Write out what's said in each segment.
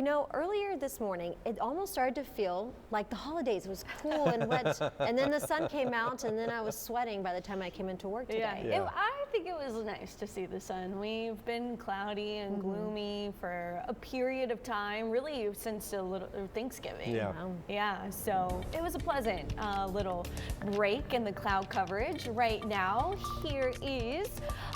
You know, earlier this morning, it almost started to feel like the holidays. It was cool and wet, and then the sun came out, and then I was sweating by the time I came into work today. Yeah. I think it was nice to see the sun. We've been cloudy and gloomy for a period of time, really since a little Thanksgiving. Yeah, so it was a pleasant little break in the cloud coverage. Right now, here is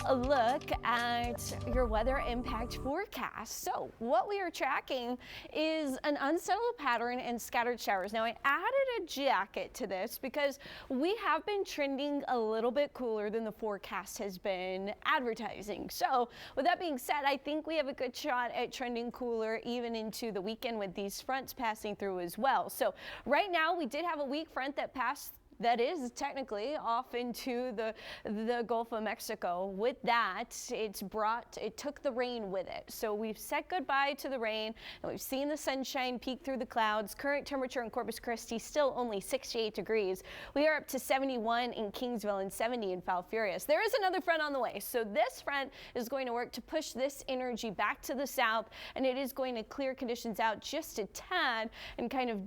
a look at your weather impact forecast. So what we are tracking is an unsettled pattern and scattered showers. Now I added a jacket to this because we have been trending a little bit cooler than the forecast has been advertising. So with that being said, I think we have a good shot at trending cooler even into the weekend with these fronts passing through as well. So right now we did have a weak front that passed that is technically off into the Gulf of Mexico. With that, it took the rain with it. So we've said goodbye to the rain, and we've seen the sunshine peek through the clouds. Current temperature in Corpus Christi still only 68 degrees. We are up to 71 in Kingsville and 70 in Falfurrias. There is another front on the way. So this front is going to work to push this energy back to the south, and it is going to clear conditions out just a tad and kind of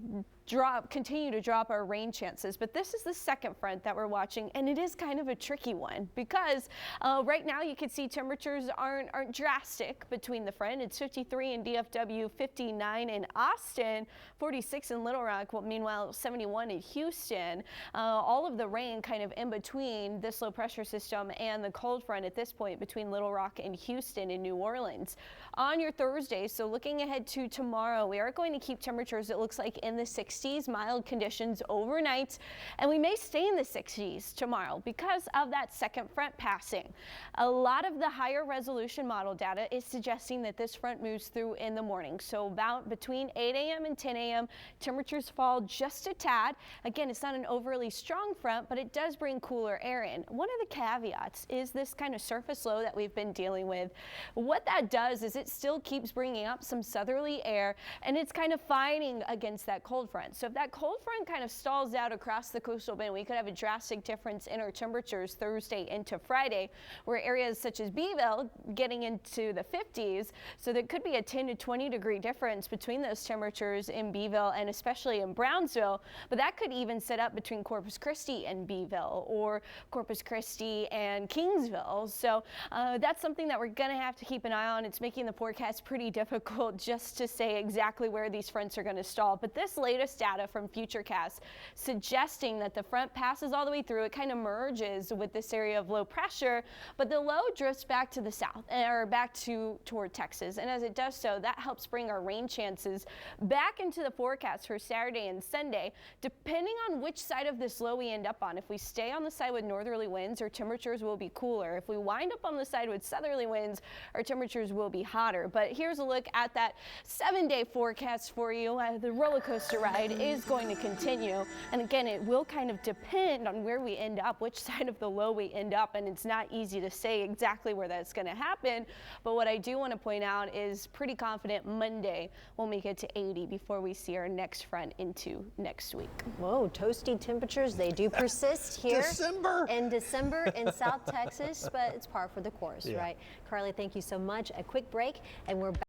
continue to drop our rain chances. But this is the second front that we're watching, and it is kind of a tricky one because right now you can see temperatures aren't drastic between the front. It's 53 in DFW, 59 in Austin, 46 in Little Rock. Well, meanwhile, 71 in Houston. All of the rain kind of in between this low pressure system and the cold front at this point between Little Rock and Houston and New Orleans. On your Thursday, so looking ahead to tomorrow, we are going to keep temperatures, it looks like, in the 60s, mild conditions overnight, and we may stay in the 60s tomorrow because of that second front passing. A lot of the higher resolution model data is suggesting that this front moves through in the morning. So about between 8 a.m. and 10 a.m. temperatures fall just a tad. Again, it's not an overly strong front, but it does bring cooler air in. One of the caveats is this kind of surface low that we've been dealing with. What that does is it still keeps bringing up some southerly air, and it's kind of fighting against that cold front. So if that cold front kind of stalls out across the coastal bend, we could have a drastic difference in our temperatures Thursday into Friday, where areas such as Beeville getting into the 50s. So there could be a 10 to 20 degree difference between those temperatures in Beeville and especially in Brownsville. But that could even set up between Corpus Christi and Beeville, or Corpus Christi and Kingsville. So that's something that we're going to have to keep an eye on. It's making the forecast pretty difficult just to say exactly where these fronts are going to stall. But this latest data from Futurecast suggesting that the front passes all the way through. It kind of merges with this area of low pressure, but the low drifts back to the south or back toward Texas. And as it does so, that helps bring our rain chances back into the forecast for Saturday and Sunday, depending on which side of this low we end up on. If we stay on the side with northerly winds, our temperatures will be cooler. If we wind up on the side with southerly winds, our temperatures will be hotter. But here's a look at that 7-day forecast for you. The roller coaster ride is going to continue, and again, it will kind of depend on where we end up, which side of the low we end up, and it's not easy to say exactly where that's going to happen. But what I do want to point out is pretty confident Monday we'll make it to 80 before we see our next front into next week. Whoa, toasty temperatures, they do persist here in December in South Texas, but it's par for the course, right? Carly, thank you so much. A quick break, and we're back.